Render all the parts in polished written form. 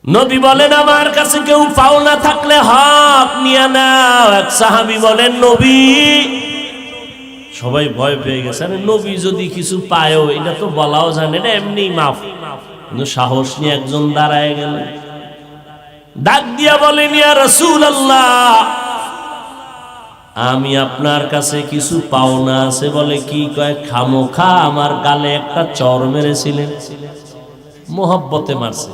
নবী বলেন আমার কাছে কেউ পাওনা থাকলে হক নিয়ে নাও। এক সাহাবী বলেন নবী, সবাই ভয় পেয়ে গেছে, আরে নবী যদি কিছু পায়ও এটা তো বলাও জানে না, এমনি মাফ। কিন্তু সাহস নিয়ে একজন দাঁড়ায় গেল, ডাক দিয়া বলেন ইয়া রাসূলুল্লাহ, আমি আপনার কাছে কিছু পাওনা আছে। বলে কি? কয় খামোখা আমার গালে একটা চর মেরেছিলেন, মোহব্বতে মারছে।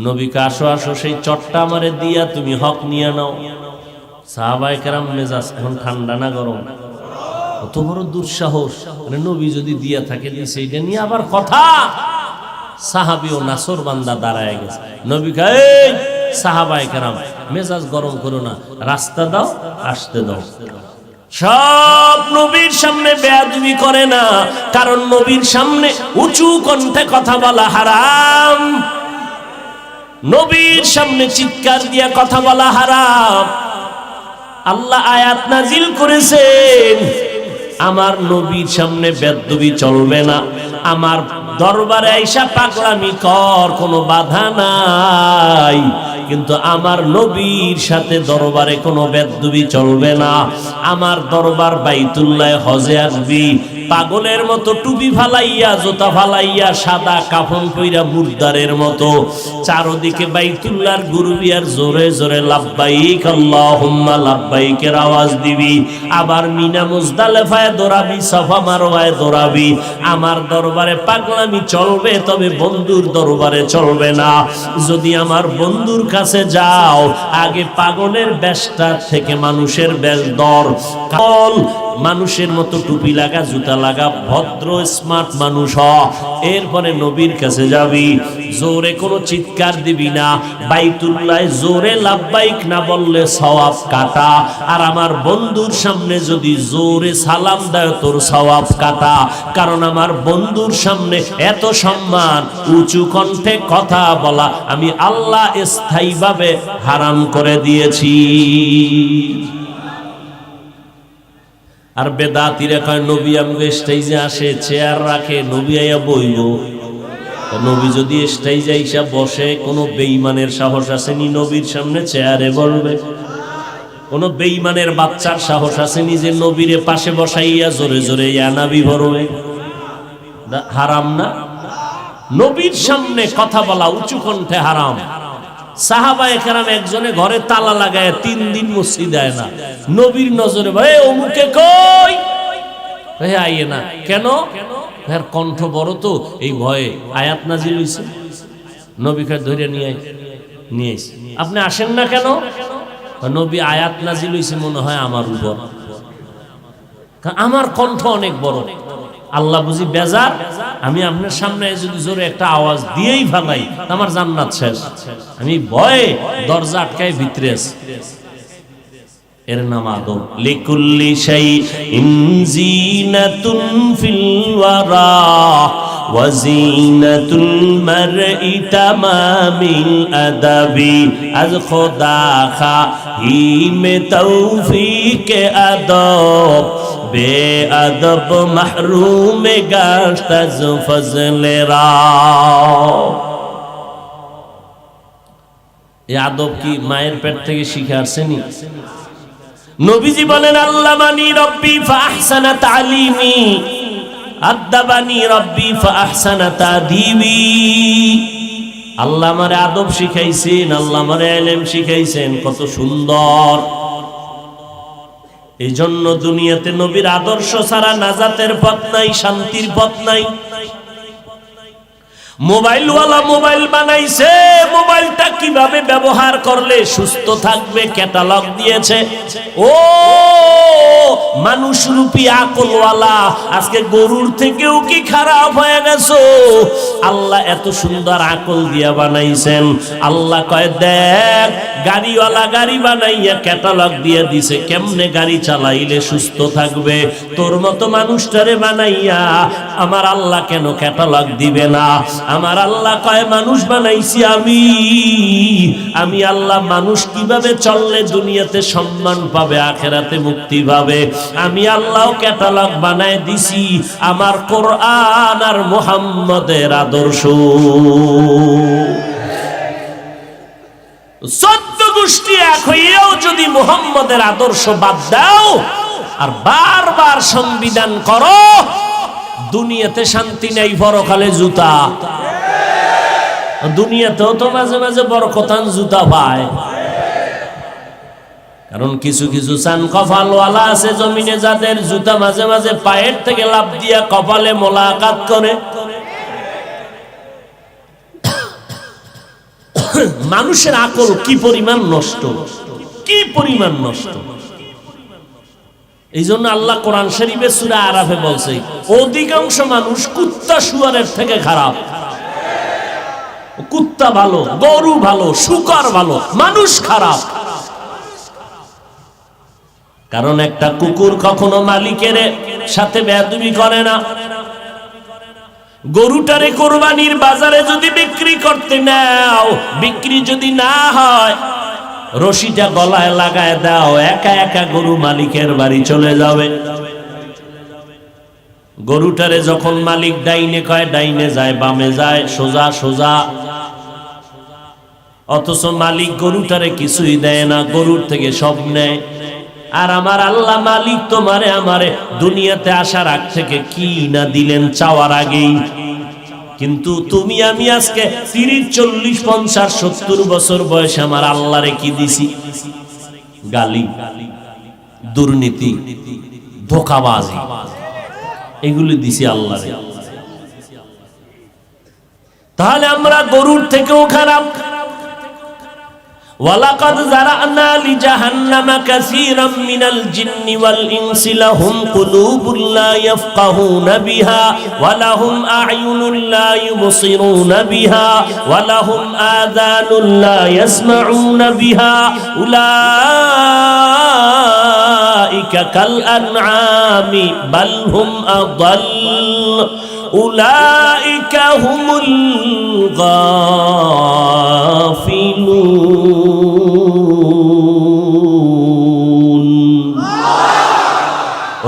নবীকে আসো আসো, সেই চটটা আমারে দিয়া তুমি হক নিয়ে নাও। সাহাবায়ে কেরাম মেজাজ এখন ঠান্ডা না গরম? কত বড় দুঃসাহস! নবী যদি দিয়া থাকে দিছে, এটা নিয়ে আবার কথা। সাহাবী ও নাসর বান্দা দাঁড়ায় গেছে। নবী কয় এই সাহাবায়ে কেরাম মেজাজ গরম করো না, রাস্তা দাও, আসতে দাও। সব নবীর সামনে বেয়াদবি করে না, কারণ নবীর সামনে উঁচু কণ্ঠে কথা বলা হারাম, নবীর সামনে চিৎকার দিয়া কথা বলা হারাম। আল্লাহ আয়াত নাজিল করেছেন আমার নবীর সামনে বেয়াদবি চলবে না, আমার দরবারে আইসা পাগলামি কর, কোনো বাধা নাই, কিন্তু আমার নবীর সাথে দরবারে কোনো বেয়াদবি চলবে না। আমার দরবার বাইতুল্লাহ হজে আসবি, পাগলের মতো টুপি ফালাইয়া, জুতা ফালাইয়া, সাদা কাফন পইরা মুর্দারের মতো চারদিকে বাইতুল্লাহর গুরবিয়ার জোরে জোরে লাব্বাইক আল্লাহুম্মা লাব্বাইকের আওয়াজ দিবি। আবার মিনা মুজদালিফায় দৌড়াবি, সাফা মারওয়ায় দৌড়াবি। আমার দরবারে পাগলামি চলবে, তবে বন্ধুর দরবারে চলবে না। যদি আমার বন্ধুর কাছে যাও, আগে পাগলের বেশটা থেকে মানুষের বেশ দর। মানুষের মতো টুপি লাগা, জুতা লাগা, ভদ্র স্মার্ট মানুষ হ, এরপরে নবীর কাছে যাবি। জোরে কোনো চিৎকার দিবি না, বাইতুল্লাহ জোরে লাব্বাইক না বললে সওয়াব কাটা। আর আমার বন্ধুর সামনে যদি জোরে সালাম দেয়, তোর সওয়াব কাটা। কারণ আমার বন্ধুর সামনে এত সম্মান, উঁচু কণ্ঠে কথা বলা আমি আল্লাহ স্থায়ীভাবে হারাম করে দিয়েছি। আর বেদাতিরা কয় নবী আমাকে স্টেজে আসে, চেয়ার রাখে, নবী আইয়া বইব। নবী যদি স্টেজে আইসা বসে, কোনো বেঈমানের সাহস আসেনি নবীর সামনে চেয়ারে বলবে? কোনো বেঈমানের বাচ্চার সাহস আসেনি যে নবীরে পাশে বসাইয়া জোরে জোরে ইয়া নবী বলবে? হারাম না? নবীর সামনে কথা বলা উঁচু কণ্ঠে হারাম। সাহাবায়ে কেরাম একজনে ঘরে তালা লাগায় 3 দিন মসজিদে আয় না। নবীর নজরে ভাই অমুকে কই, ভাই আইয়ে না কেন? এর কণ্ঠ বড় তো, এই ভয়ে আয়াত নাজিল হইছে, নবীকে ধরে নিয়ে আইছে। আপনি আসেন না কেন? নবী আয়াত নাজিল হইছে মনে হয় আমার উপর, আমার কণ্ঠ অনেক বড়। আল্লাহ বুঝি বেজার, আমি আপনার সামনে যদি জোরে একটা আওয়াজ দিয়েই ফেলাই, আমার জান্নাত শেষ। আমি ভয়ে দরজা আটকায় ভিতরে আছি। এর নাম আদব। লিকুল্লি শাইইন জিনাতুন ফিল ওয়ারা ওয়া জিনাতুল মারই তামামিল আদাবি। আজ খোদা খাহিমে তৌফিকে আদব, বেআদব মাহরুম গাশত আজ ফজলেরা। এই আদব কি মায়ের পেট থেকে শিখে আসছেনি? নবীজি বলেন আল্লামানি রব্বি ফাহসানা তালিমি, আদাবানি রব্বি ফাহসানা তাদিবি। আল্লাহ আমারে আদব শিখাইছেন, আল্লাহ আমারে ইলম শিখাইছেন, কত সুন্দর। এই জন্য দুনিয়াতে নবীর আদর্শ ছাড়া নাজাতের পথ নাই, শান্তির পথ নাই। মোবাইলওয়ালা মোবাইল বানাইছে, মোবাইলটা কিভাবে ব্যবহার করলে সুস্থ থাকবে ক্যাটালগ দিয়েছে। ও মানুষ রূপী আকলওয়ালা, আজকে গরুর থেকেও কি খারাপ হয়ে গেছো? আল্লাহ এত সুন্দর আকল দিয়া বানাইছেন। আল্লাহ কয় দেখ, গাড়িওয়ালা গাড়ি বানাইয়া ক্যাটালগ দিয়ে দিছে কেমনে গাড়ি চালাইলে সুস্থ থাকবে। তোর মতো মানুষটারে বানাইয়া আমার আল্লাহ কেন ক্যাটালগ দিবে না? আমার আল্লাহ কয় মানুষ বানাইছি আমি আল্লাহ মানুষ কিভাবে চললে দুনিয়াতে সম্মান পাবে, আখেরাতে মুক্তি পাবে, আমি আল্লাহ ক্যাটালগ বানায় দিছি আমার কোরআন আর মুহাম্মদের আদর্শ। 14 গোষ্ঠী এক হইয়াও যদি মুহাম্মদের আদর্শ বাদ দাও আর বারবার সংবিধান করো, দুনিয়াতে শান্তি নেই, পরকালে জুতা। দুনিয়াতেও তো মাঝে মাঝে বরকতান জুতা পায়, কারণ কিছু কিছু চান কপালওয়ালা আছে জমিনে, যাদের জুতা মাঝে মাঝে পায়ের থেকে লাফ দিয়া কপালে মোলাকাত করে। মানুষের আকল কি পরিমাণ নষ্ট, কি পরিমাণ নষ্ট! এই জন্য আল্লাহ কোরআন শরীফে সূরা আরাফে বলছে, অধিকাংশ মানুষ কুত্তা শুয়ারের থেকে খারাপ। কুত্তা ভালো, গরু ভালো, শুকর ভালো, মানুষ খারাপ। কারণ একটা কুকুর কখনো মালিকের সাথে বেয়াদবি করে না। গরুটারে কোরবানির বাজারে যদি বিক্রি করতে নাও, বিক্রি যদি না হয়, রশিটা গলায় লাগায় দাও, একা একা গরু মালিকের বাড়ি চলে যাবে। গরুটারে যখন মালিক ডাইনে কয় ডাইনে যায়, বামে যায়, সোজা সোজা। অথচ মালিক গরুটারে কিছুই দেয় না, গরুর থেকে সব নেয়। আর আমার আল্লাহ মালিক তোমারে আমারে দুনিয়াতে আসার আগ থেকে কি না দিলেন চাওয়ার আগেই। কিন্তু তুমি আমি আজকে 30, 40, 50, 70 বছর বয়সে আমার আল্লাহরে কি দিছি? গালি, দুর্নীতি, ধোঁকাবাজি, এগুলি দিছি আল্লাহরে। তাহলে আমরা গরুর থেকেও খারাপ। ওয়ালাকাদ যারানা লিজাহান্নামা কাসীরাম মিনাল জিন্নি ওয়াল ইনসি লাহুম কুলুবুন লা ইয়াফকাহুনা বিহা ওয়া লাহুম আ'য়ুনুন লা ইউবসিরুনা বিহা ওয়া লাহুম আযানুন লা ইয়াসমাউনা বিহা উলাইকা কাল আনআমি বাল হুম আদাল উলাইকা হুমুল গাফিলুন।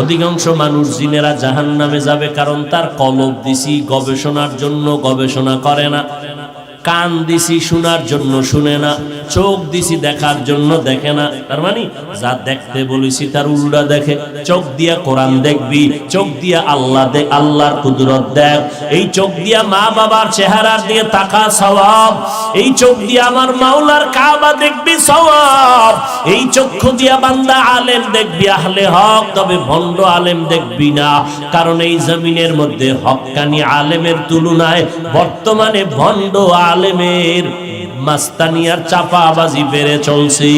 অধিকাংশ মানুষ জিনেরা জাহান্নামে যাবে, কারণ তার কলব দিছি গবেষণার জন্য, গবেষণা করে না। কান দিছি শোনার জন্য, শুনে না। চোখ দিছি দেখার জন্য, দেখে না। তার মানে যা দেখতে বলেছি তার উল্টা দেখে। চোখ দিয়া কোরআন দেখবি, চোখ দিয়া আল্লাহ দেখ, আল্লাহর কুদরত দেখ। এই চোখ দিয়া মা বাবার চেহারার দিকে তাকা, সওয়াব। এই চোখ দিয়া আমার মাওলার কাবা দেখবি, সওয়াব। এই চক্ষু দিয়া বান্দা আলেম দেখবি, আহলে হক, তবে ভণ্ড আলেম দেখবি না। কারণ এই জমিনের মধ্যে হক্কানি আলেমের তুলনায় বর্তমানে ভণ্ড আলেমের মাস্তানিয়ার চাপাবাজি বেড়ে চলছে।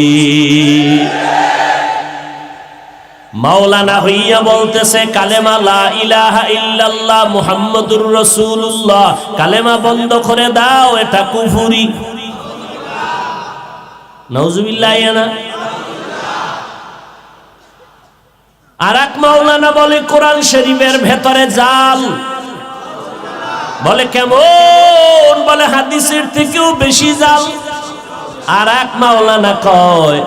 মাওলানা হইয়া বলতেছে কালেমা লা ইলাহা ইল্লাল্লাহ মুহাম্মাদুর রাসূলুল্লাহ, কালেমা বন্ধ করে দাও, এটা কুফরি। নাউজুবিল্লাহ। না আর এক মাওলানা বলে কোরআন শরীফের ভেতরে জাল। বলে কেমন? বলে হাদিসের থেকেও বেশি জাল। আর এক মাওলানা কয়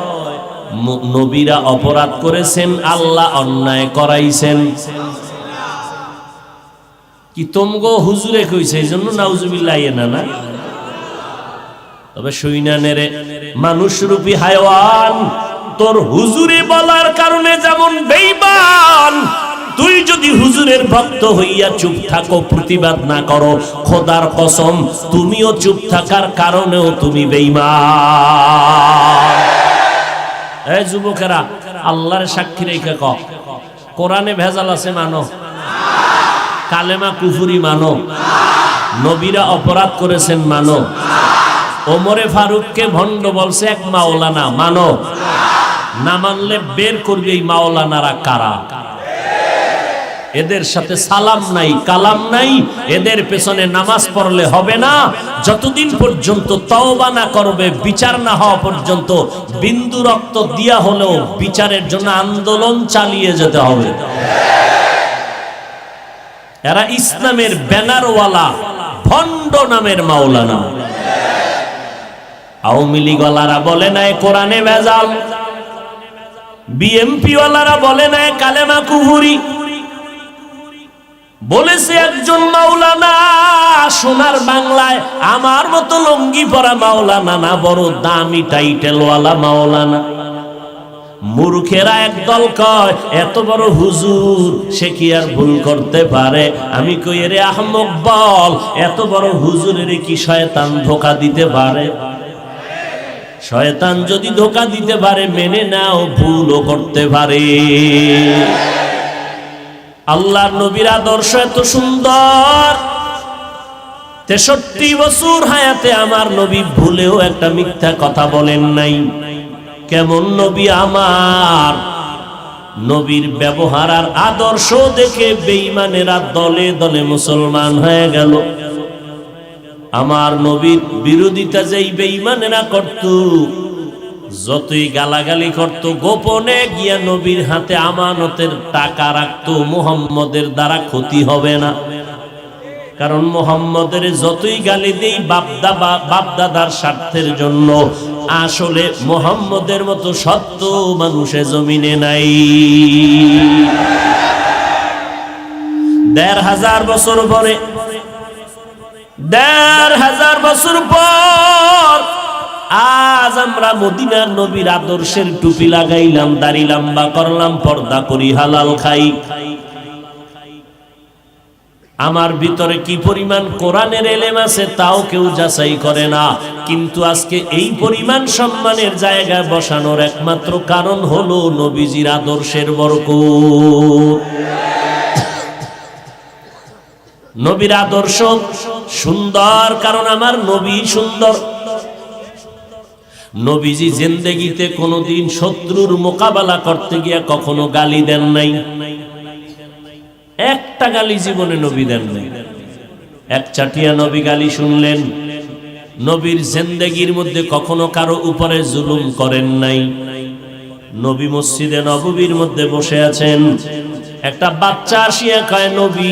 নবীরা অপরাধ করেছেন, আল্লাহ অন্যায় করাইছেন। কি তোমগো হুজুরে কইছে, এই জন্য নাউজুবিল্লাহ। না তবে শুইনানেরে মানুষরূপী হায়ওয়ান, তোর হুজুরে বলার কারণে যেমন বেঈমান, তুই যদি হুজুরের ভক্ত হইয়া চুপ থাকো, প্রতিবাদ না করো, খোদার কসম তুমিও চুপ থাকার কারণেও তুমি বেঈমান। এই যুবকেরা, আল্লাহর সাক্ষী রেখে ক, কোরআনে ভেজাল আছে মানো, কালেমা কুফরি মানো, নবীরা অপরাধ করেছেন মানো, ওমরে ফারুককে ভণ্ড বলছে এক মাওলানা মানো। না মানলে বের করবে এই মাওলানারা কারা। এদের সাথে সালাম নাই, কালাম নাই, এদের পেছনে নামাজ পড়লে হবে না। যতদিন পর্যন্ত তওবা না করবে, বিচার না হওয়া পর্যন্ত বিন্দু রক্ত দিয়া হলেও বিচারের জন্য আন্দোলন চালিয়ে যেতে হবে। এরা ইসলামের ব্যানারওয়ালা ভণ্ড নামের মাওলানা। আওয়ামী লীগ ওয়ালারা বলে নাই কোরআনে ভেজাল, বিএমপি ওয়ালারা বলে নাই কালেমা কুফরি, বলেছে একজন মাওলানা, সোনার বাংলায় আমার মতো লুঙ্গি পরা মাওলানা না, বড় দামি টাইটেলওয়ালা মাওলানা। মূর্খেরা একদল কয় এত বড় হুজুর, সে কি আর ভুল করতে পারে? আমি কই রে আহমক, বল এত বড় হুজুরের কি শয়তান ধোঁকা দিতে পারে? শয়তান যদি ধোঁকা দিতে পারে মেনে নাও, ভুলও করতে পারে। আল্লাহর নবীর আদর্শ এত সুন্দর, 63 বছর হায়াতে আমার নবী ভুলেও একটা মিথ্যা কথা বলেন নাই। কেমন নবী আমার! নবীর ব্যবহার আর আদর্শ দেখে বেঈমানেরা দলে দলে মুসলমান হয়ে গেল। আমার নবীর বিরোধিতা যেই বেঈমানেরা করত, যতই গালাগালি করত, গোপনে গিয়া নবীর হাতে আমানতের টাকা রাখত, মুহাম্মদের দ্বারা ক্ষতি হবে না। কারণ মুহাম্মদের যতই গালি দেই বাপদাদার স্বার্থের জন্য, আসলে মুহাম্মদের মতো সত্য মানুষে জমিনে নাই। 1500 বছর পরে, 1500 বছর পর আজ আমরা মদিনার নবীর আদর্শের টুপি লাগাইলাম, দাড়ি লম্বা করলাম, পর্দা করি, হালাল খাই। আমার ভিতরে কি পরিমাণ কোরআনের এলেম আছে তাও কেউ যাচাই করে না। কিন্তু আজকে এই পরিমাণ সম্মানের জায়গায় বসানোর একমাত্র কারণ হলো নবীজির আদর্শের বরকত। নবীর আদর্শ সুন্দর, কারণ আমার নবী সুন্দর। নবীজি জিন্দেগিতে কোনোদিন শত্রুর মোকাবেলা করতে গিয়ে কখনো গালি দেন নাই, একটা গালি জীবনে নবী দেন নাই। এক চাটিয়া নবী গালি শুনলেন। নবীর জিন্দেগির মধ্যে কখনো কারো উপরে জুলুম করেন নাই। নবী মসজিদে নববীর মধ্যে বসে আছেন, একটা বাচ্চা আসিয়া কয়, নবী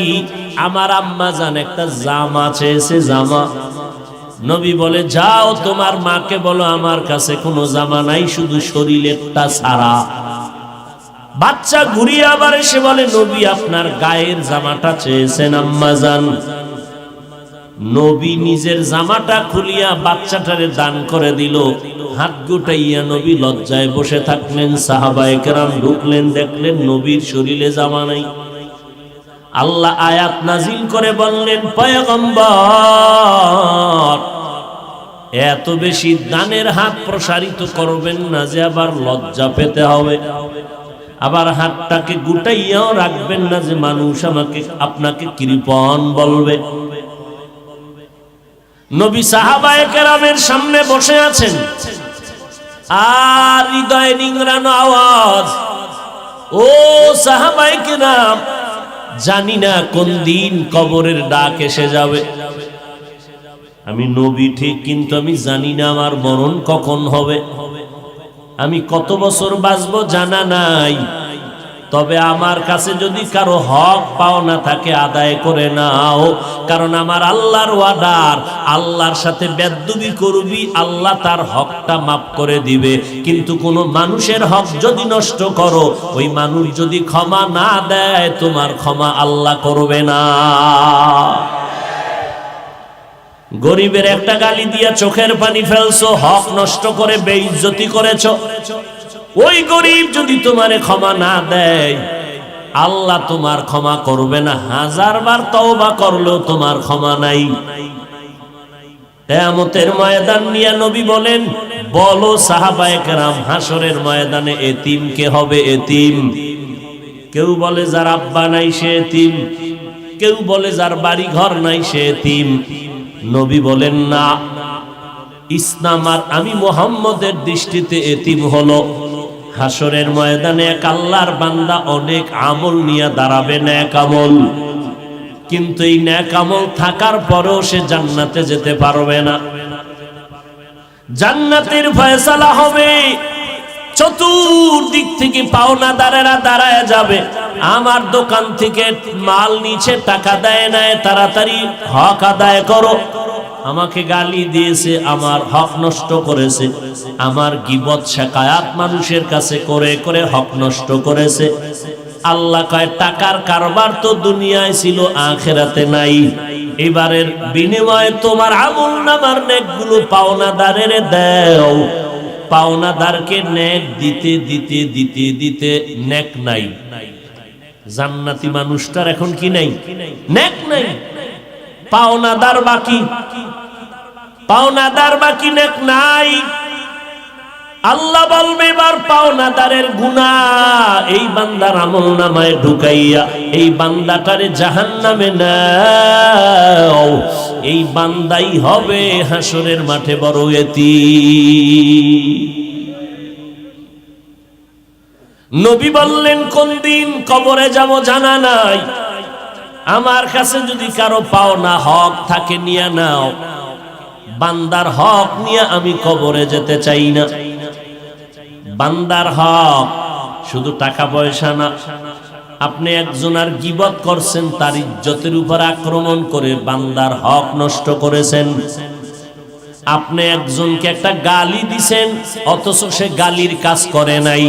আমার আম্মা জান একটা জামা চেয়েছে, জামা। নবী বলে, যাও তোমার মাকে বলো আমার কাছে কোনো জামা নাই, শুধু শরীরেরটা ছাড়া। বাচ্চা ঘুরিয়ে আবার এসে বলে, নবী আপনার গায়ের জামাটা চেয়েছেন আম্মা জান। নবী নিজের জামাটা খুলিয়া বাচ্চাটারে দান করে দিল। হাত গুটাইয়া নবী লজ্জায় বসে থাকলেন। সাহাবায়ে কেরাম ঢুকলেন, দেখলেন নবীর শরীরে জামা নাই। আল্লাহ আয়াত নাজিল করে বললেন, পয়গম্বর এত বেশি দানের হাত প্রসারিত করবেন না যে আবার লজ্জা পেতে হবে। আবার হাতটাকে গুটাইয়াও রাখবেন না যে মানুষ আপনাকে কৃপণ বলবে। নবী সাহাবায়ে কেরামের সামনে বসে আছেন, আর হৃদয়ে নিংড়ানো আওয়াজ, ও সাহাবায়ে কেরাম, জানি না কোন দিন কবরের ডাক এসে যাবে। আমি নবী ঠিক, কিন্তু আমি জানি না আমার মরণ কখন হবে। আমি কত বছর বাঁচবো জানা নাই। তবে আমার কাছে যদি কারো হক পাওনা থাকে আদায় করে নাও, কারণ আমার আল্লাহর ওয়াদার, আল্লাহর সাথে বেয়াদবি করবি, আল্লাহ তার হকটা মাফ করে দিবে। কিন্তু কোনো মানুষের হক যদি নষ্ট করো, ওই মানুষ যদি ক্ষমা না দেয়, তোমার ক্ষমা আল্লাহ করবে না। গরিবের একটা গালি দিয়া চোখের পানি ফেলছো, হক নষ্ট করে বেইজ্জতি করেছো, ওই গরিব যদি তোমারে ক্ষমা না দেয়, আল্লাহ তোমার ক্ষমা করবে না। 1000 বার তওবা করলেও তোমার ক্ষমা নাই। কিয়ামতের ময়দান নিয়ে নবী বলেন, বলো সাহাবায়ে কেরাম, হাসরের ময়দানে এতিম কে হবে? এতিম কেউ বলে যার আব্বা নাই সে এতিম, কেউ বলে যার বাড়ি ঘর নাই সে এতিম। নবী বলেন, না, ইসলাম আর আমি মুহাম্মদের দৃষ্টিতে এতিম হলো হাসরের ময়দানে এক আল্লাহর বান্দা অনেক আমল নিয়ে দাঁড়াবে, নেক আমল, কিন্তু এই নেক আমল থাকার পরেও সে জান্নাতে যেতে পারবে না। জান্নাতের ফয়সালা হবে, চতুর্দিক থেকে পাওনাদারেরা দাঁড়ায় যাবে, আমার দোকান থেকে মাল নিচে টাকা দেয় না, তাড়াতাড়ি হক আদায় করো। আমাকে গালি দিয়েছে, আমার হক নষ্ট করেছে, আমার গীবত শিকায়াত মানুষের কাছে করে করে হক নষ্ট করেছে, আল্লাহ কয় টাকার কারবার তো দুনিয়ায় ছিল, আখিরাতে নাই। এবারের বিনিময়ে তোমার আমলনামার নেকগুলো পাওনাদারের দাও। পাওনাদারকে নেক দিতে দিতে দিতে দিতে নেক নাই। জান্নাতি মানুষটার এখন কি নাই? নেক নাই। পাওনাদার বাকি, পাওনাদার বাকি, নেক নাই। আল্লাহ বলবে এবার পাওনাদারের গুনাহ এই বান্দার আমলনামায় ঢুকাইয়া এই বান্দাটারে জাহান্নামে নাও। এই বান্দাই হবে হাসরের মাঠে বড় এতিম। নবী বললেন কোন দিন কবরে যাব জানা নাই, আমার কাছে যদি কারো পাওনা হক থাকে নিয়ে নাও। বান্দার হক নিয়ে আমি কবরে যেতে চাই না। বান্দার হক শুধু টাকা পয়সা না। আপনি একজনের গীবত করছেন, তার ইজ্জতের উপর আক্রমণ করে বান্দার হক নষ্ট করেছেন। আপনি একজনকে একটা গালি দিছেন, অথচ সে গালির কাজ করে নাই।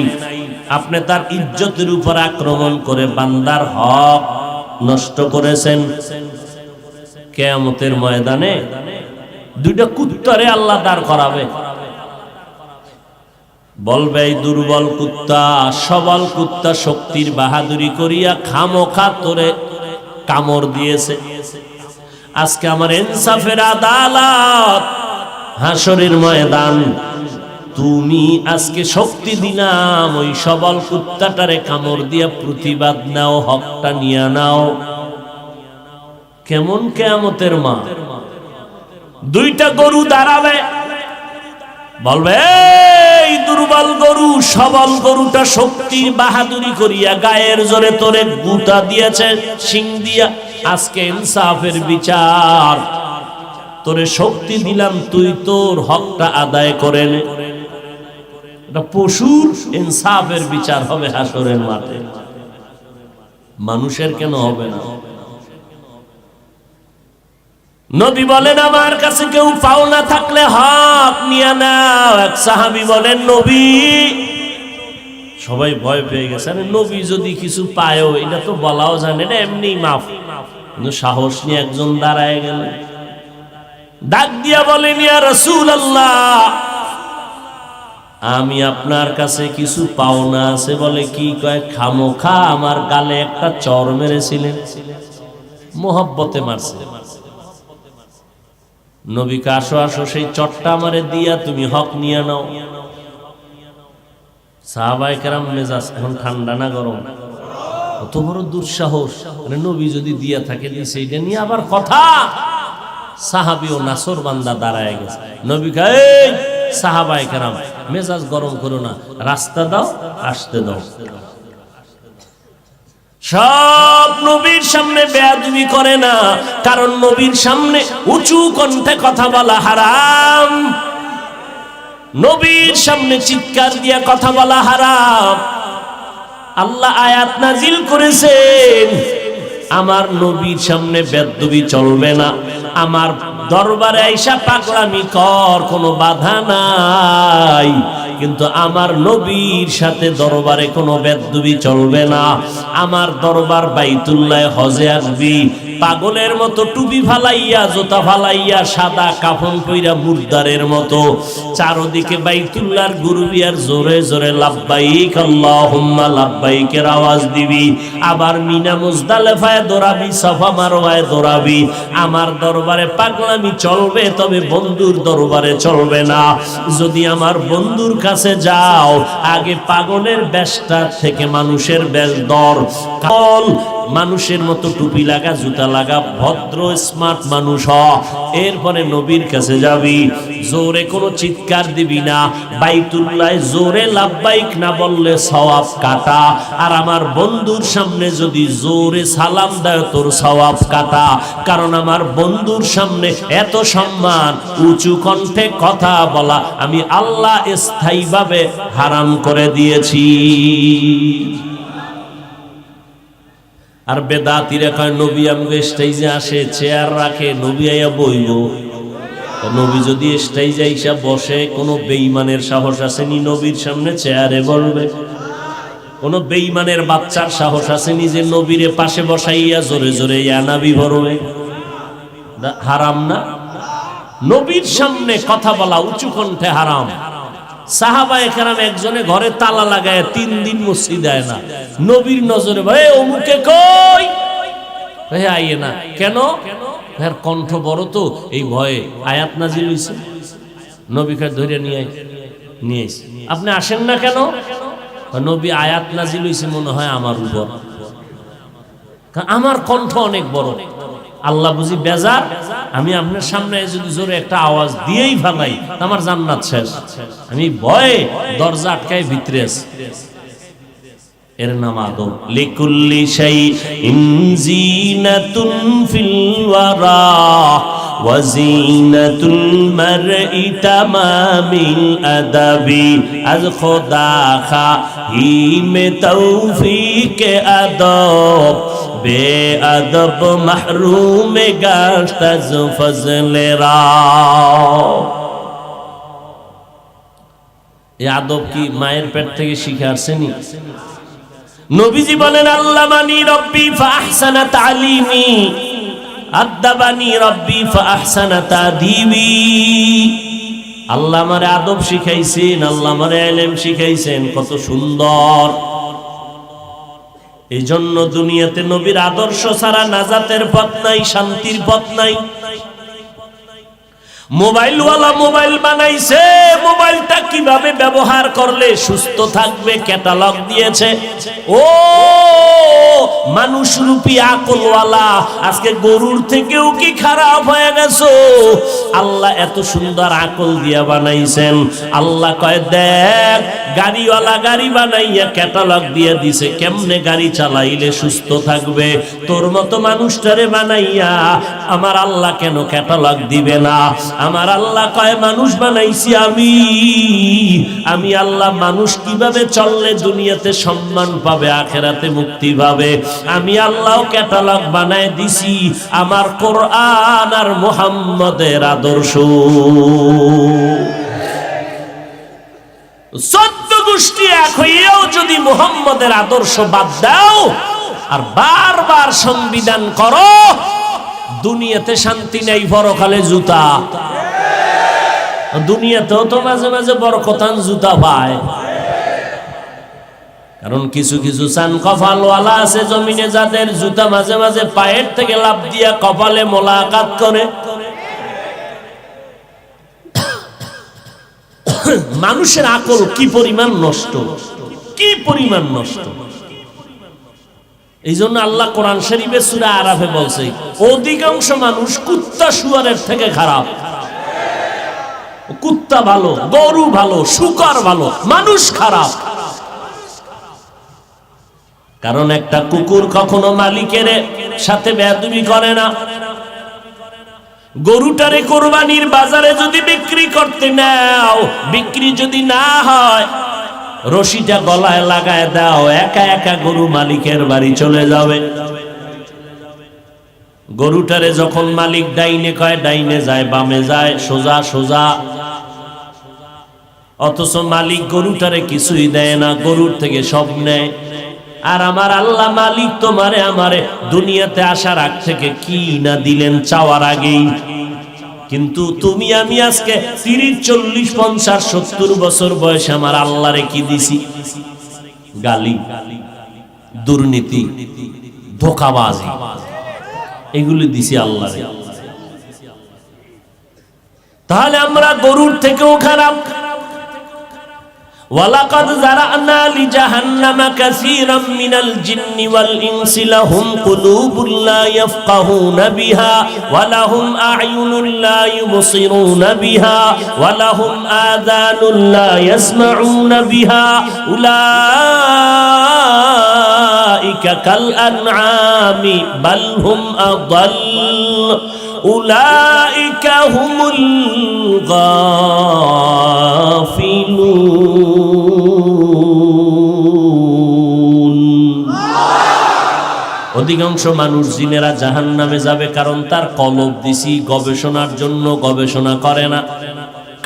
আপনি তার ইজ্জতের উপর আক্রমণ করে বান্দার হক নষ্ট করেছেন। কিয়ামতের ময়দানে দুইটা কুত্তারে আল্লাহ দাঁড় করাবে। বলবে এই দুর্বল কুত্তা, সবল কুত্তা শক্তির বাহাদুরি করিয়া খামোখা তোরে কামড় দিয়েছে। আজকে আমার ইনসাফের আদালত হাসরের ময়দান। তুমি আজকে শক্তি দিলাম, ওই সবল কুত্তাটারে কামড় দিয়া প্রতিবাদ নাও, হকটা নিয়ে নাও। কেমন কিয়ামতের মা? দুইটা গরু দাঁড়াবে, বলবে এই দুর্বল গরু, সবল গরুটা শক্তির বাহাদুরি করিয়া গায়ের জোরে তোরে গুতা দিয়েছে শিং দিয়া। আজকে ইনসাফের বিচার, তোরে শক্তি দিলাম, তুই তোর হকটা আদায় করে নে। এটা পশুর ইনসাফের বিচার হবে হাসরের মাঠে, মানুষের কেন হবে না? নবী বলেন আমার কাছে কেউ পাওনা থাকলে হক নিয়ে নাও। এক সাহাবী বলেন নবী, সবাই ভয় পেয়ে গেছে, নবী যদি কিছু পায়ও এটা তো বলাও জানে না, এমনি মাফ। কিন্তু সাহস নিয়ে একজন দাঁড়ায় গেল, ডাক দিয়া বলেন ইয়া রাসূলুল্লাহ, আমি আপনার কাছে কিছু পাওনা আছে। বলে কি? কয় খামোখা আমার গালে একটা চর মেরেছিলেন, মোহব্বতে মারছে। নবীকে আসো আসো, সেই চটটা আমারে দিয়া তুমি হক নিয়ে নাও। সাহাবায়ে কেরাম মেজাজ এখন ঠান্ডা না গরম? কত বড় দুঃসাহস! নবী যদি দিয়া থাকে সেইটা নিয়ে আবার কথা। সাহাবী ও নাসর বান্দা দাঁড়ায় গেছে। নবী কয় এই সাহাবায়ে কেরাম মেজাজ গরম করো না, রাস্তা দাও, আসতে দাও। সব নবীর সামনে বেয়াদবি করে না, কারণ নবীর সামনে উঁচু কণ্ঠে কথা বলা হারাম। নবীর সামনে চিৎকার দিয়ে কথা বলা হারাম। আল্লাহ আয়াত নাজিল করেছেন আমার নবীর সামনে বেয়াদবি চলবে না। আমার দরবারে আইসা পাগলামি কর, কোনো বাধা নাই, কিন্তু আমার নবীর সাথে দরবারে কোনো বেয়াদবি চলবে না। আমার দরবার বাইতুল্লাহ হজে আসবি, পাগলের মতো টুপি ফালাইয়া, জুতা ফালাইয়া, সাদা কাফন পইরা মুর্দারের মতো চারদিকে বাইতুল্লাহর ঘুরবি আর জোরে জোরে লাব্বাইক আল্লাহুম্মা লাব্বাইকের আওয়াজ দিবি। আবার মিনা মুজদালিফায় দৌড়াবি, সাফা মারওয়ায় দৌড়াবি। আমার দরবারে পাগলামি চলবে, তবে বন্ধুর দরবারে চলবে না। যদি আমার বন্ধুর কাছে যাও, আগে পাগলের বেশটা থেকে মানুষের বেশ দর। মানুষের মতো টুপি লাগা, জুতা লাগা, ভদ্র স্মার্ট মানুষ হ। এরপরে নবীর কাছে যাবি, জোরে কোনো চিৎকার দিবি না। বাইতুল্লাহ জোরে লাব্বাইক না বললে সওয়াব কাটা। আর আমার বন্ধুর সামনে যদি জোরে সালাম দেয়, তোর সওয়াব কাটা। কারণ আমার বন্ধুর সামনে এত সম্মান, উঁচু কণ্ঠে কথা বলা আমি আল্লাহ স্থায়ীভাবে হারাম করে দিয়েছি। আর বেদাতিরা কয় নবী আমাকে স্টেজে আসে, চেয়ার রাখে, নবী আইয়া বইব। নবী যদি স্টেজে আইসা বসে, কোনো বেঈমানের সাহস আসেনি নবীর সামনে চেয়ারে বলবে? কোন বেঈমানের বাচ্চার সাহস আছে নিজে নবীরে পাশে বসাইয়া জোরে জোরে ইয়া নবী বলবে? হারাম না? নবীর সামনে কথা বলা উঁচু কণ্ঠে হারাম। সাহাবায়ে কেরাম একজনে ঘরে তালা লাগায় 3 দিন মসজিদ আয় না। নবীর নজরে ভাই অমুকে কই, ভাই আইয়ে না কেন? এর কণ্ঠ বড় তো, এই ভয়ে আয়াত নাজিল হইছে, নবীকে ধরে নিয়ে আইছে। আপনি আসেন না কেন? নবী আয়াত নাজিল হইছে মনে হয় আমার উপর, আমার কণ্ঠ অনেক বড়। আল্লাহ বুঝি বেজার, আমি আপনার সামনে যদি জোরে একটা আওয়াজ দিয়েই ফেলাই আমার জান্নাত শেষ। আমি ভয়ে দরজা আটকায় ভিতরে আছি। এর নাম আদব। লিকুল্লি শাইইন জিনাতুন ফিল ওয়ারা ওয়া জিনাতুল মারই তামামিল আদাবি আজ খোদা খাহিমে তৌফিকে আদব বেআদব মাহরুমে গাশত আজ ফজলে রা। এই আদব কি মায়ের পেট থেকে শিখে আসেনি? নবীজি বলেন আল্লামানি রব্বি ফাআহসানা তালিমি আদাবানি রব্বি ফাআহসানা তাদিবি। আল্লাহ আমারে আদব শিখাইছেন, আল্লাহ আমারে ইলম শিখাইছেন, কত সুন্দর। এই জন্য দুনিয়াতে নবীর আদর্শ ছাড়া নাজাতের পথ নাই, শান্তির পথ নাই। মোবাইলওয়ালা মোবাইল বানাইছে, মোবাইলটা কিভাবে ব্যবহার করলে সুস্থ থাকবে ক্যাটালগ দিয়েছে। ও মানুষ রূপী আকলওয়ালা, আজকে গরুর থেকেও কি খারাপ হয়ে গেছো? আল্লাহ এত সুন্দর আকল দিয়া বানাইছেন। আল্লাহ কয় দেখ, গাড়িওয়ালা গাড়ি বানাইয়া ক্যাটালগ দিয়ে দিছে কেমনে গাড়ি চালাইলে সুস্থ থাকবে। তোর মতো মানুষটারে বানাইয়া আমার আল্লাহ কেন ক্যাটালগ দিবে না? আমার আল্লাহ কয় মানুষ বানাইছি আমি আল্লাহ মানুষ কিভাবে চললে দুনিয়াতে সম্মান পাবে, আখেরাতে মুক্তি পাবে, আমি আল্লাহ ক্যাটালগ বানায় দিছি আমার কোরআন আর মুহাম্মদের আদর্শ। 14 গোষ্ঠী এক হইয়াও যদি মুহাম্মদের আদর্শ বাদ দাও আর বারবার সংবিধান করো, দুনিয়াতে শান্তি নেই, পরকালে জুতা। দুনিয়াতেও তো মাঝে মাঝে বরকতান জুতা পায়, কারণ কিছু কিছু চান কপালওয়ালা আছে জমিনে, যাদের জুতা মাঝে মাঝে পায়ের থেকে লাফ দিয়া কপালে মোলাকাত করে। মানুষের আকল কি পরিমাণ নষ্ট, কি পরিমাণ নষ্ট। এই জন্য আল্লাহ কোরআন শরীফে সূরা আরাফে বলছে অধিকাংশ মানুষ কুত্তা শুয়ারের থেকে খারাপ। কুত্তা ভালো, গরু ভালো, শুকর ভালো, মানুষ খারাপ। কারণ একটা কুকুর কখনো মালিকের সাথে বেয়াদবি করে না। গরুটারে কোরবানির বাজারে যদি বিক্রি করতে নাও, বিক্রি যদি না হয়, রশিটা গলায় লাগায় দাও, একা একা গরু মালিকের বাড়ি চলে যাবে। গরুটারে যখন মালিক ডাইনে কয় ডাইনে যায়, বামে যায়, সোজা সোজা। অথচ মালিক গরুটারে কিছুই দেয় না, গরুর থেকে সব নেয়। আর আমার আল্লাহ মালিক তোমারে আমারে দুনিয়াতে আসার আগ থেকে কি না দিলেন চাওয়ার আগেই। কিন্তু তুমি আমি আজকে 30, 40, 50, 70 বছর বয়সে আমার আল্লাহরে কি দিছি? গালি, দুর্নীতি, ধোঁকাবাজি, এগুলি দিছি আল্লাহরে। তাহলে আমরা গরুর থেকেও খারাপ। ওয়ালাকাদ যারানা লিজাহান্নামা কাসীরাম মিনাল জিন্নি ওয়াল ইনসি লাহুম কুলুবুন লা ইয়াফকাহুনা বিহা ওয়া লাহুম আ'য়ুনুন লা ইউবসিরুনা বিহা ওয়া লাহুম আযানুন লা ইয়াসমাউনা বিহা উলাইকা কাল আনআমি বাল হুম আদাল উলাইকা হুমুল গাফিলুন। অধিকাংশ মানুষ জিনেরা জাহান্নামে যাবে, কারণ তার কলব দিছি গবেষণার জন্য, গবেষণা করে না।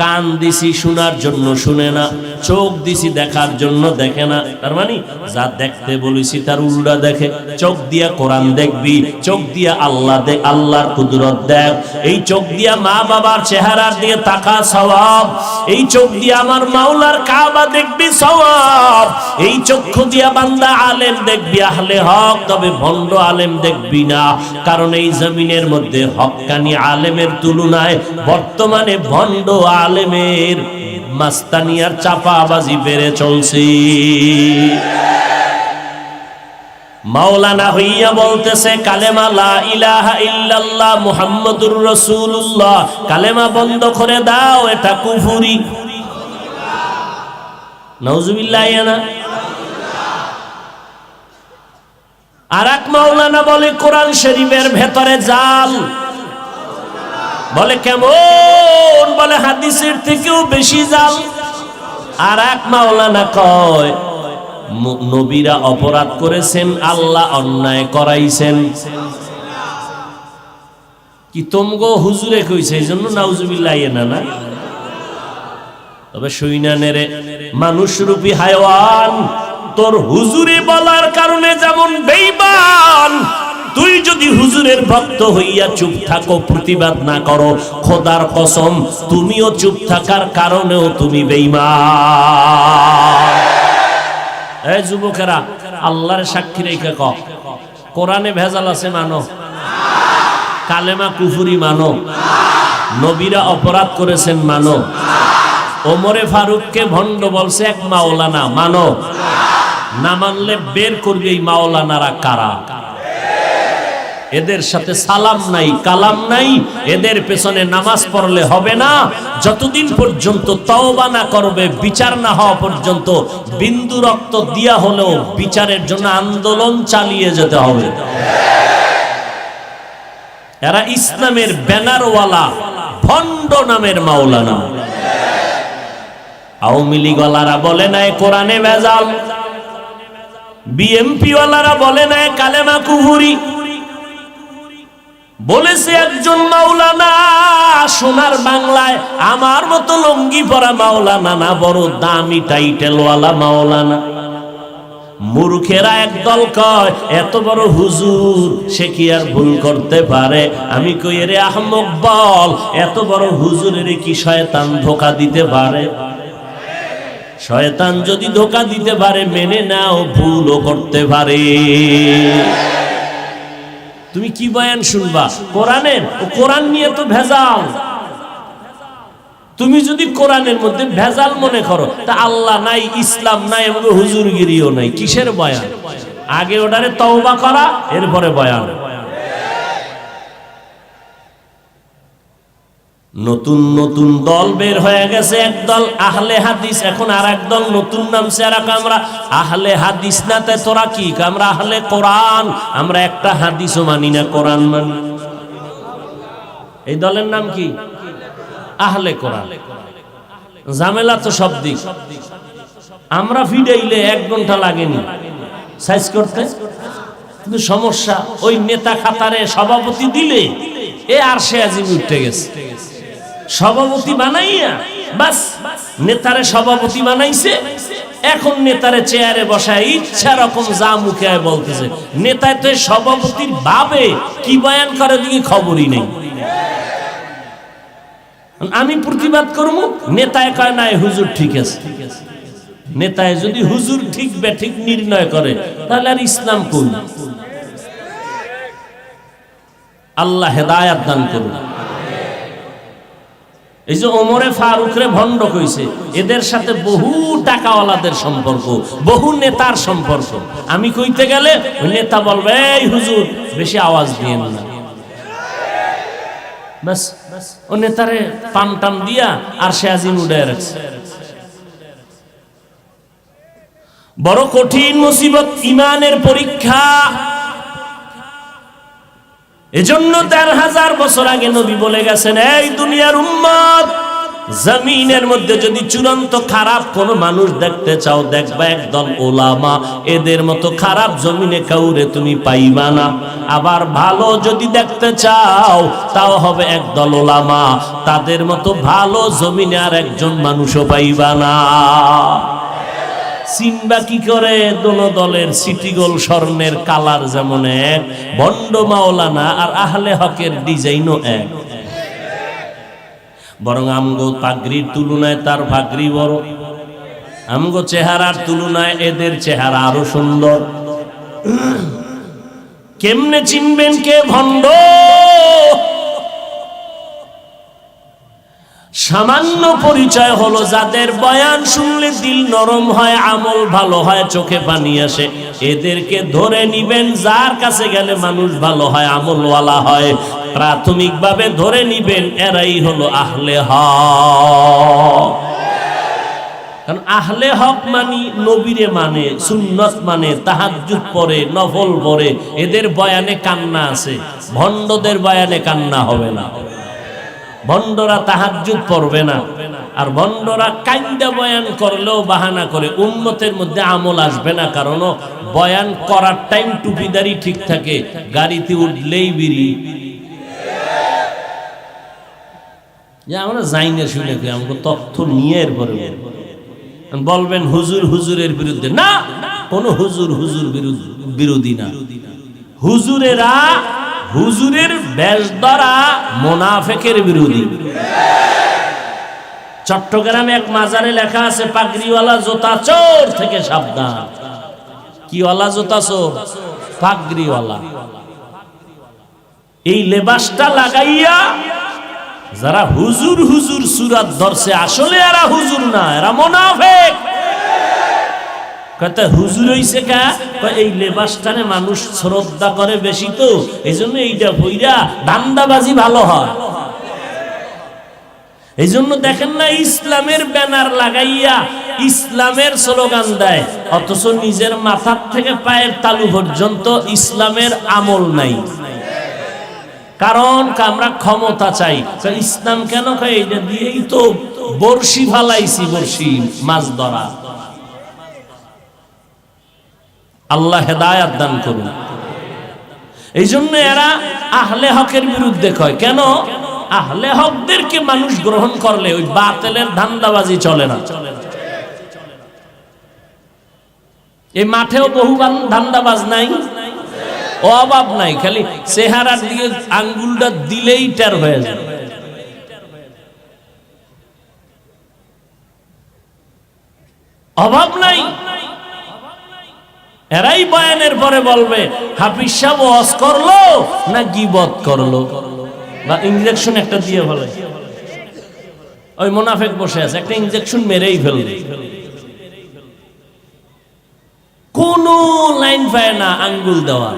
কান দিছি শোনার জন্য শুনে না, চোখ দিছি দেখার জন্য দেখে না। তার মানে যা দেখতে বলেছি তার উল্টা দেখে। চোখ দিয়া কোরআন দেখবি, চোখ দিয়া আল্লাহর কুদরত দেখ। এই চোখ দিয়া মা বাবার চেহারার দিকে তাকা, সওয়াব। এই চোখ দিয়া আমার মাওলার কাবা দেখবি, সওয়াব। এই চক্ষু দিয়া বান্দা আলেম দেখবি, আহলে হক, তবে ভণ্ড আলেম দেখবি না। কারণ এই জমিনের মধ্যে হক্কানি আলেমের তুলনায় বর্তমানে ভণ্ড আলেমের মাস্তানিয়ার চাপাবাজি বেড়ে চলছে। মাওলানা হইয়া বলতেছে কালেমা লা ইলাহা ইল্লাল্লাহ মুহাম্মাদুর রাসূলুল্লাহ, কালেমা বন্ধ করে দাও, এটা কুফরি। নাউজুবিল্লাহ। না আর এক মাওলানা বলে কোরআন শরীফের ভেতরে জাল। বলে কেমন? বলে হাদিসের থেকেও বেশি জাল। আর এক মাওলানা কয় নবীরা অপরাধ করেছেন, আল্লাহ অন্যায় করাইছেন। কি তোমগো হুজুরে কইছে, এই জন্য নাউজুবিল্লাহ। না তবে শুইনানেরে মানুষরূপী হায়ওয়ান, তোর হুজুরে বলার কারণে যেমন বেঈমান, তুই যদি হুজুরের ভক্ত হইয়া চুপ থাকো, প্রতিবাদ না করো, খোদার কসম তুমিও চুপ থাকার কারণেও তুমি বেঈমান। এই যুবকেরা, আল্লাহর সাক্ষী রেখে কও, কোরআনে ভেজাল আছে মানো, কালেমা কুফরি মানো, নবীরা অপরাধ করেছেন মানো, ওমরে ফারুককে ভণ্ড বলছে এক মাওলানা মানো। না মানলে বের করবে এই মাওলানারা কারা। এদের সাথে সালাম নাই, কালাম নাই, এদের পেছনে নামাজ পড়লে হবে না। যতদিন পর্যন্ত তওবা না করবে, বিচার না হওয়া পর্যন্ত বিন্দু রক্ত দিয়া হলেও বিচারের জন্য আন্দোলন চালিয়ে যেতে হবে। এরা ইসলামের ব্যানারওয়ালা ভণ্ড নামের মাওলানা। আওয়ামী লীগওয়ালারা বলে নাই কোরআনে ভেজাল, বিএমপি ওয়ালারা বলে নাই কালেমা কুফরি। বলেছে একজন মাওলানা সোনার বাংলায়, আমার মতো লঙ্গি পরা মাওলানা না, বড় দামি টাইটেলওয়ালা মাওলানা। মূর্খেরা একদল কয় এত বড় হুজুর, সে কি আর ভুল করতে পারে? আমি কই রে আহমক বল, এত বড় হুজুরের কি শয়তান ধোঁকা দিতে পারে? শয়তান যদি ধোঁকা দিতে পারে মেনে নাও, ভুলও করতে পারে। তুমি কি বয়ান শুনবা কোরআনের? কোরআন নিয়ে তো ভেজাল। তুমি যদি কোরআনের মধ্যে ভেজাল মনে করো, তা আল্লাহ নাই, ইসলাম নাই, এবং হুজুরগিরিও নাই, কিসের বয়ান? আগে ওটারে তওবা করা, এরপরে বয়ান। নতুন নতুন দল বের হয়ে গেছে, একদল আহলে হাদিস, এখন আর একদল নতুন নামছে, আর আমরা আহলে হাদিস না। তাই তোরা কি? আমরা আহলে কোরআন। আমরা একটা হাদিসও মানি না, কোরআন মানি। এই দলের নাম কি? আহলে কোরআন। ঝামেলা তো সব দিক। আমরা ফিডাইলে 1 ঘন্টা লাগেনি সাইজ করতে, কিন্তু সমস্যা ওই নেতা খাতারে সভাপতি দিলে এ আর সে আজিম উঠে গেছে। সভাপতি বানাইয়া বাস নেতারে সভাপতি বানাইছে, এখন নেতারে চেয়ারে বসায় ইচ্ছা রকম যা মুখে বলতেছে। নেতায় তো সভাপতির ভাবে কি বয়ান করে দিকে খবরই নেই। আমি প্রতিবাদ করব, নেতায় কয় না হুজুর ঠিক আছে। নেতায় যদি হুজুর ঠিক বেঠিক নির্ণয় করে, তাহলে আর ইসলাম কোন? আল্লাহ হেদায়াত দান করুন। এই যে ওমরে ফারুকরে ভণ্ড কইছে, এদের সাথে বহু টাকাওয়ালাদের সম্পর্ক, বহু নেতার সম্পর্ক। আমি কইতে গেলে ওই নেতা বলবে এই হুজুর বেশি আওয়াজ দিয়েন না, বাস ও নেতারে পান টান দিয়া আর সে আজিম উড়ায় রাখছে। বড় কঠিন মুসিবত, ইমানের পরীক্ষা। এজন্য ১৩,০০০ বছর আগে নবী বলে গেছেন, এই দুনিয়ার উম্মত জমিনের মধ্যে যদি চূড়ান্ত খারাপ কোন মানুষ দেখতে চাও, দেখবা একদল ওলামা। এদের মতো খারাপ জমিনে কাউরে তুমি পাইবা না। আবার ভালো যদি দেখতে চাও, তাও হবে একদল ওলামা। তাদের মতো ভালো জমিনে আর একজন মানুষও পাইবা না। চিনবা কি করে? দোনো দলের সিটি গোল স্বর্ণের কালার যেমন এক, ভণ্ড মাওলানা আর আহলে হকের ডিজাইনও এক। বরং আমগো পাগড়ির তুলনায় তার পাগড়ি বড়, আমগো চেহারার তুলনায় এদের চেহারা আরো সুন্দর। কেমনে চিনবেন কে ভণ্ড? সামান্য পরিচয় হলো যাদের বয়ান শুনলে দিল নরম হয়, আমল ভালো হয়, চোখে পানি আসে, এদেরকে ধরে নিবেন। যার কাছে গেলে মানুষ ভালো হয়, আমলওয়ালা হয়, প্রাথমিকভাবে ধরে নিবেন এরাই হলো আহলে হক। কারণ আহলে হক মানি নবীরে মানে, সুন্নত মানে, তাহাজ্জুদ পড়ে, নফল পড়ে, এদের বয়ানে কান্না আছে। ভণ্ডদের বয়ানে কান্না হবে না। ভণ্ডরা তাহাজ্জুদ পড়বে না, আর ভণ্ডরা কাইন্দা বয়ান করলেও বাহানা করে উম্মতের মধ্যে আমল আসবে না। কারণ বয়ান করার টাইম টুপিদারি ঠিক থাকে, গাড়িতে উঠলেই বিড়ি। আমরা যাই না শুনে আমাকে তথ্য নিয়ে এরপরে বলবেন হুজুর হুজুরের বিরুদ্ধে। না, কোন হুজুর হুজুর বিরোধী না। হুজুরেরা হুজুরের বেশ দ্বারা মুনাফিকের বিরোধী। চট্টগ্রামে এক মাজারে লেখা আছে, পাগড়িওয়ালা জোতা চোর থেকে সাবধান। কি ওয়ালা জোতা চোর? পাগড়িওয়ালা। এই লেবাসটা লাগাইয়া যারা হুজুর হুজুর সুরাত ধরছে, আসলে এরা হুজুর না, এরা মুনাফিক। কথা হুজুর হইছে কা? এই লেবাসটারে মানুষ শ্রদ্ধা করে বেশি, তো এই জন্য এইটা পইরা ধান্দাবাজি ভালো হয়। এই জন্য দেখেন না, ইসলামের ব্যানার লাগাইয়া ইসলামের স্লোগান দেয়, অথচ নিজের মাথার থেকে পায়ের তালু পর্যন্ত ইসলামের আমল নাই। কারণ আমরা ক্ষমতা চাই। ইসলাম কেন খাই? এটা দিয়েই তো বর্ষি ফালাইছি, বর্ষি মাছ ধরা। আল্লাহ হেদায়াত দান করুন। এই জন্য এরা আহলে হকের বিরুদ্ধে কয়। কেন? আহলে হকদেরকে মানুষ গ্রহণ করলে ওই বাতিলের ধান্দাবাজি চলে না। এই মাঠেও বহু ধান্দাবাজ নাই, অভাব নাই, খালি চেহারার দিকে আঙ্গুলটা দিলেই টের হয়ে যায়। অভাব নাই। এরাই বয়ানের পরে বলবে হাফিজ সাহেব ওয়াজ করলো না গীবত করলো, বা ইনজেকশন একটা দিয়ে বলে। ওই মুনাফিক বসে আছে, একটা ইনজেকশন মেরেই ফেলবে। কোন লাইন পায় না আঙ্গুল দেওয়া,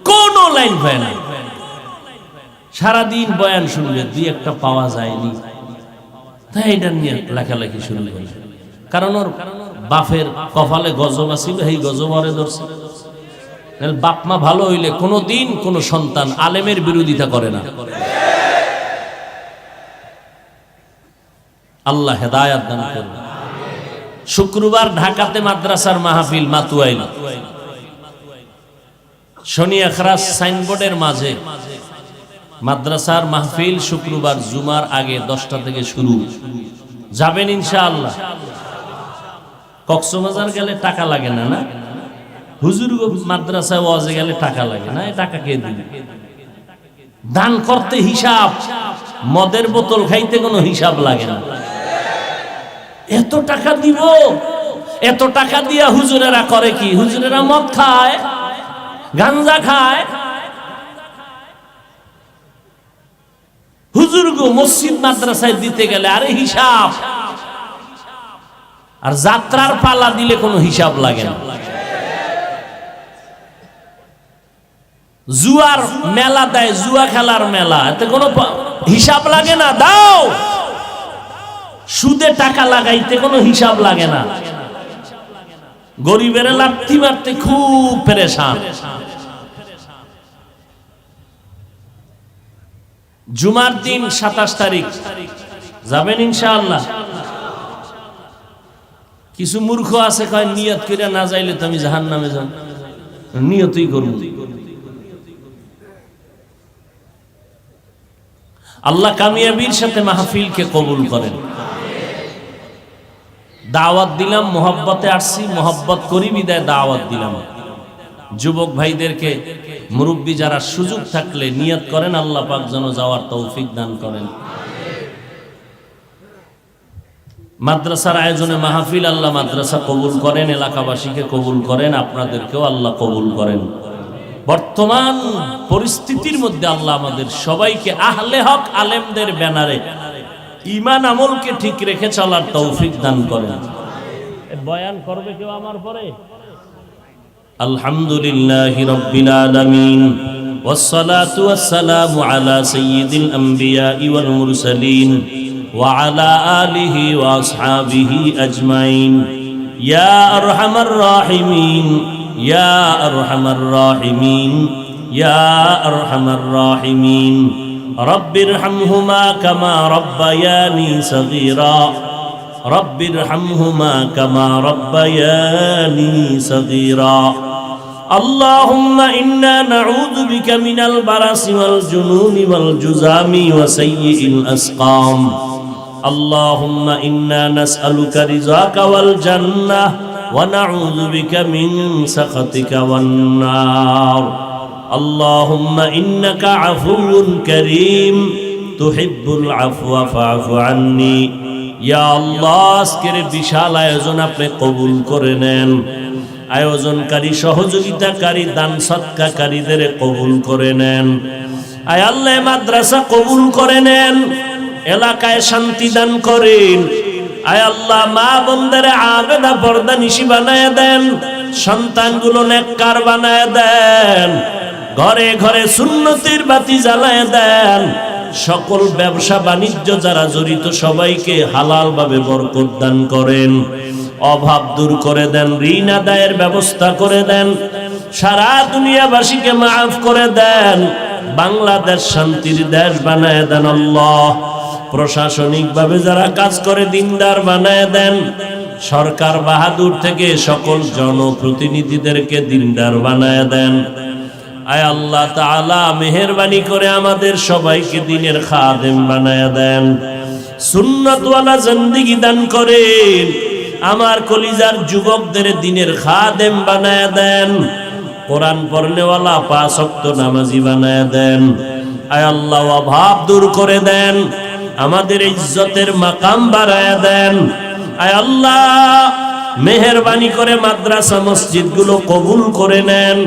কোন লাইন পায় না। সারাদিন বয়ান শুনবে, দুই একটা পাওয়া যায়নি, তাই এটা নিয়ে লেখালেখি শুরু করে। কারণ ওর বাপের কপালে গজব আছিল, এই গজব ওরে ধরছে। বাপ মা ভালো হইলে কোনদিন কোন সন্তান আলেমের বিরোধিতা করে না। আল্লাহ হেদায়াত দান করুন। শুক্রবার ঢাকাতে মাদ্রাসার মাহফিল মাতুয়াইল, শনি আখরাস সাইনবোর্ডের মাঝে মাদ্রাসার মাহফিল শুক্রবার জুমার আগে 10টা থেকে শুরু। যাবেন ইনশাআল্লাহ। কক্সবাজার গেলে টাকা লাগে না, না হুজুর মাদ্রাসায় ওয়াজে গেলে টাকা লাগে না, টাকা কে দিবে? দান করতে হিসাব, মদের বোতল খাইতে কোনো হিসাব লাগে না। এত টাকা দিব, এত টাকা দিয়া হুজুরেরা করে কি? হুজুরেরা মদ খায়, গাঞ্জা খায়। হুজুর গো মসজিদ মাদ্রাসায় দিতে গেলে আরে হিসাব, আর যাত্রার পালা দিলে কোনো হিসাব লাগে না। জুয়ার মেলা দেয়, জুয়া খেলার মেলা, এতে কোনো হিসাব লাগে না। দাও। সুদে টাকা লাগাইতে কোনো হিসাব লাগে না। গরিবের লাথি মারতে খুব পেরেশান। জুমার দিন 27 তারিখ যাবেন ইনশাআল্লাহ? কিছু মূর্খ আছে কয় নিয়ত করে না যাইলে তো আমি জাহান্নামে যাব। নিয়তই করব। আল্লাহ কামিয়াবির সাথে মাহফিলকে কবুল করেন। দাওয়াত দিলাম, মোহব্বতে আসছি, মোহব্বত করি বিদায় দাওয়াত দিলাম। যুবক ভাইদেরকে, মুরব্বী যারা, সুযোগ থাকলে নিয়ত করেন আল্লাহ পাক যেন যাওয়ার তৌফিক দান করেন। মাদ্রাসার আয়োজনে মাহফিল, আল্লাহ মাদ্রাসা কবুল করেন, এলাকাবাসীকে কবুল করেন, আপনাদেরকেও আল্লাহ কবুল করেন। বর্তমান পরিস্থিতির মধ্যে আল্লাহ আমাদের সবাইকে আহলে হক আলেমদের ব্যানারে ঈমান আমলকে ঠিক রেখে চলার তৌফিক দান করেন। বয়ান করবে কেউ আমার পরে? আলহামদুলিল্লাহি রাব্বিল আলামিন ওয়াসসালাতু ওয়াসসালামু আলা সাইয়্যিদিল আমবিয়াই ওয়াল মুরসালিন ওয়া আলা আলিহি ওয়া আসহাবিহি আজমাইন। ইয়া আরহামার রাহিমিন, ইয়া আরহামার রাহিমিন, ইয়া আরহামার রাহিমিন। রব্বিরহামহুমা কামা রাব্বায়ানি সগীরা, রব্বিরহামহুমা কামা রাব্বায়ানি সগীরা। আল্লাহুম্মা ইন্না নাউযু বিকা মিনাল বারাসি ওয়াল জুনুনি ওয়াল জুযামি ওয়া সাইয়্যিল আসকাম। আল্লাহুম্মা ইন্না নাসআলুকা রিযাকা ওয়াল জান্নাহ ওয়া নাউযু বিকা মিন সাখাতিকা ওয়ান নার। আল্লাহুম্মা ইন্নাকা আফুউন কারীম তুহিব্বুল আফওয়া ফাআফু আন্নী। ইয়া আল্লাহ, আজকের বিশাল আয়োজন আপনি কবুল করে নেন। আয়োজনকারী, সহযোগিতাকারী, দান সদকাকারীদের কবুল করে নেন। আয় আল্লাহ, মাদ্রাসা কবুল করে নেন, এলাকায় শান্তি দান করেন। আয় আল্লাহ, মা বোনদের আবেদা পর্দা নিশি বানায় দেন, সন্তানগুলো নেককার বানায় দেন, ঘরে ঘরে সুন্নতের বাতি জ্বালায় দেন। সকল ব্যবসা বাণিজ্য যারা জড়িত সবাইকে হালাল ভাবে বরকত দান করেন, অভাব দূর করে দেন, ঋণ আদায়ের ব্যবস্থা করে দেন, সারা দুনিয়াবাসীকে মাফ করে দেন, বাংলাদেশ শান্তির দেশ বানায় দেন। আল্লাহ, প্রশাসনিক ভাবে যারা কাজ করে দিনদার বানায় দেন, সরকার বাহাদুর থেকে সকল জনপ্রতিনিধিদেরকে দিনদার বানায় দেন। আয় আল্লাহ তাআলা, মেহেরবানি করে আমাদের সবাইকে দ্বীনের খাদেম বানায় দেন, সুন্নাতওয়ালা জিন্দেগি দান করেন। আমার কলিজার যুবকদের দ্বীনের খাদেম বানায় দেন, কোরআন পড়নেওয়ালা, পাঁচ ওয়াক্ত নামাজি বানায় দেন। আয় আল্লাহ, অভাব দূর করে দেন, আমাদের ইজ্জতের মাকাম বাড়ায় দেন। আয় আল্লাহ, মেহেরবানি করে মাদ্রাসা মসজিদগুলো কবুল করে নেন।